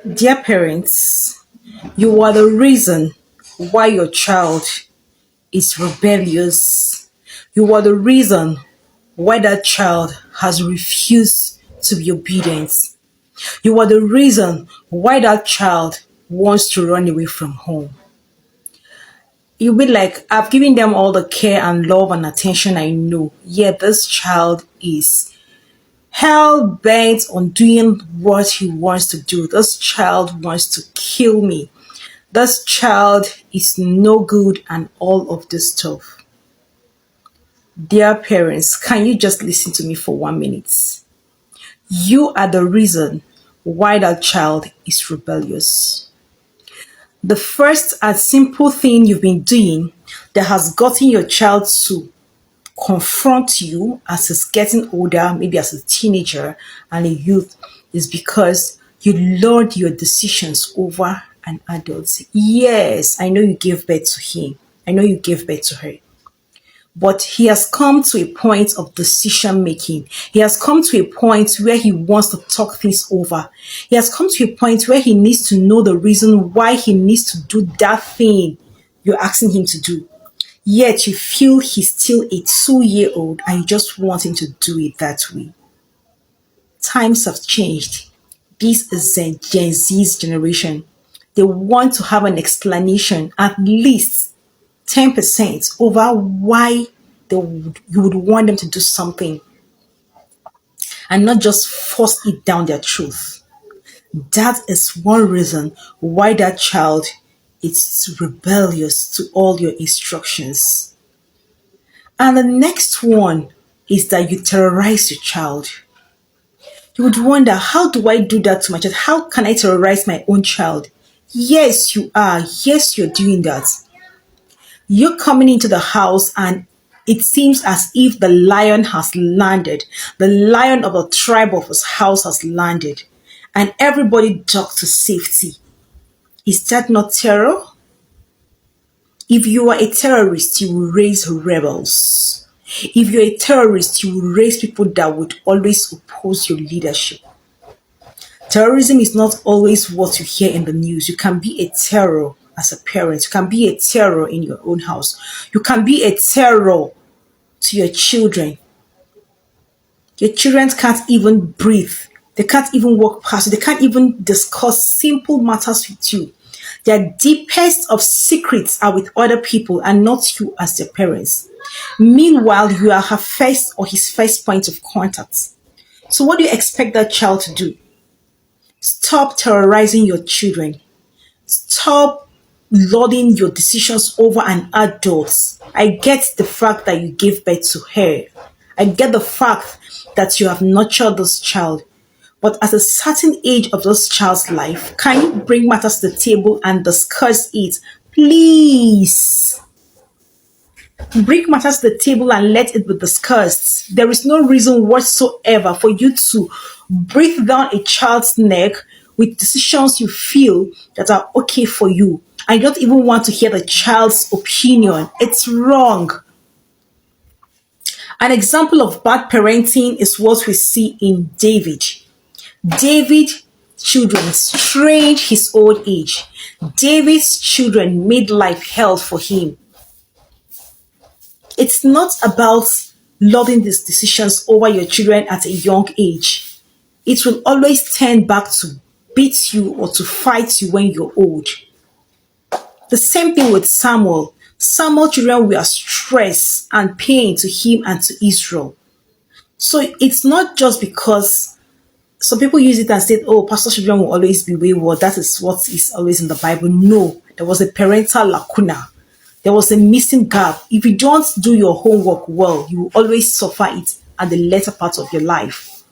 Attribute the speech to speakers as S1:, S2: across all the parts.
S1: Dear parents, you are the reason why your child is rebellious. You are the reason why that child has refused to be obedient. You are the reason why that child wants to run away from home. You'll be like, I've given them all the care and love and attention I know, yet this child is hell bent on doing what he wants to do. This child wants to kill me. This child is no good and all of this stuff. Dear parents, can you just listen to me for 1 minute? You are the reason why that child is rebellious. The first and simple thing you've been doing that has gotten your child to confront you as he's getting older, maybe as a teenager and a youth, is because you lord your decisions over an adult. Yes, I know you gave birth to him. I know you gave birth to her. But he has come to a point of decision making. He has come to a point where he wants to talk things over. He has come to a point where he needs to know the reason why he needs to do that thing you're asking him to do. Yet you feel he's still a 2-year old and you just want him to do it that way. Times have changed. This is Gen Z's generation. They want to have an explanation, at least 10% over why you would want them to do something and not just force it down their truth. That is one reason why that child is rebellious to all your instructions. And the next one is that you terrorize your child. You would wonder, how do I do that to my child? How can I terrorize my own child? Yes, you are. Yes, you're doing that. You're coming into the house and it seems as if the lion has landed. The lion of the tribe of his house has landed. And everybody ducked to safety. Is that not terror? If you are a terrorist, you will raise rebels. If you're a terrorist, you will raise people that would always oppose your leadership. Terrorism is not always what you hear in the news. You can be a terror as a parent. You can be a terror in your own house. You can be a terror to your children. Your children can't even breathe. They can't even walk past you. They can't even discuss simple matters with you. Their deepest of secrets are with other people and not you as their parents. Meanwhile, you are her first or his first point of contact. So what do you expect that child to do? Stop terrorizing your children. Stop lording your decisions over an adult. I get the fact that you gave birth to her. I get the fact that you have nurtured this child. But at a certain age of this child's life, can you bring matters to the table and discuss it? Please. Bring matters to the table and let it be discussed. There is no reason whatsoever for you to breathe down a child's neck with decisions you feel that are okay for you. I don't even want to hear the child's opinion. It's wrong. An example of bad parenting is what we see in David. David children strained his old age. David's children made life hell for him. It's not about loving these decisions over your children at a young age. It will always turn back to beat you or to fight you when you're old. The same thing with Samuel. Samuel's children were stress and pain to him and to Israel. So it's not just because some people use it and say, oh, pastor children will always be wayward. That is what is always in the Bible. No, there was a parental lacuna. There was a missing gap. If you don't do your homework well, you will always suffer it at the later part of your life.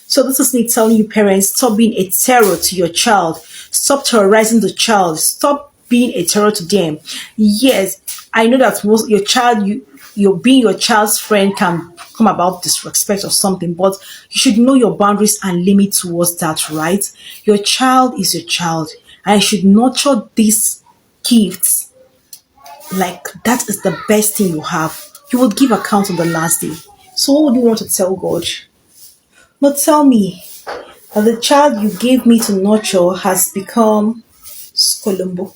S1: So this is me telling you, parents, stop being a terror to your child. Stop terrorizing the child. Stop being a terror to them. Yes, I know that most your child, you're being your child's friend can come about disrespect or something, but you should know your boundaries and limit towards that, right? Your child is your child, and you should nurture these gifts like that is the best thing you have. You will give account on the last day. So what would you want to tell God? But tell me, That the child you gave me to nurture has become skolombo,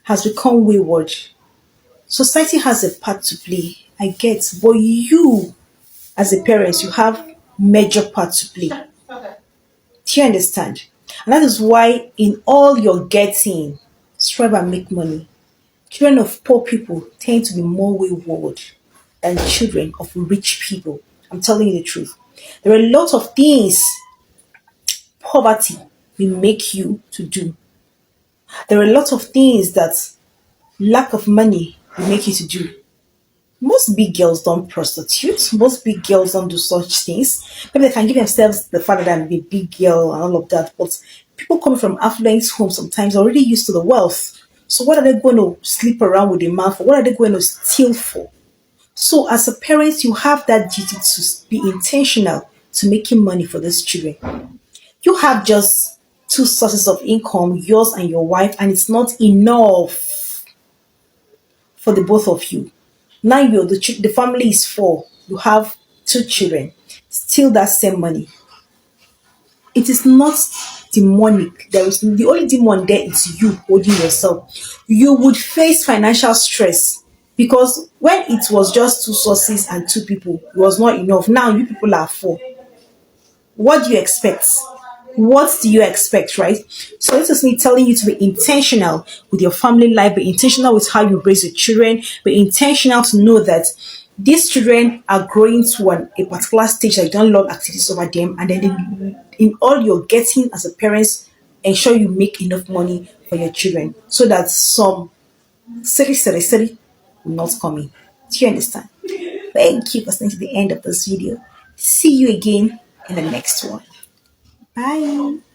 S1: has become wayward. Society has a part to play, I get, but you, as a parent, you have major part to play. Do you understand? And that is why in all your getting, strive and make money. Children of poor people tend to be more wayward than children of rich people. I'm telling you the truth. There are a lot of things poverty will make you to do. There are a lot of things that lack of money will make you to do. Most big girls don't prostitute. Most big girls don't do such things. Maybe they can give themselves the fact that I'm a big girl and all of that. But people coming from affluent homes sometimes are already used to the wealth. So what are they going to sleep around with a man for? What are they going to steal for? So as a parent, you have that duty to be intentional to making money for these children. You have just two sources of income, yours and your wife, and it's not enough for the both of you. Now the family is four. You have two children. Still that same money. It is not demonic. There is the only demon there is you holding yourself. You would face financial stress because when it was just two sources and two people, it was not enough. Now you people are four. What do you expect? What do you expect, right? So this is me telling you to be intentional with your family life, be intentional with how you raise your children, be intentional to know that these children are growing to a particular stage that you don't love activities over them, and then in all you're getting as a parent, ensure you make enough money for your children so that some city will not come in. Do you understand? Thank you for staying to the end of this video. See you again in the next one. Bye.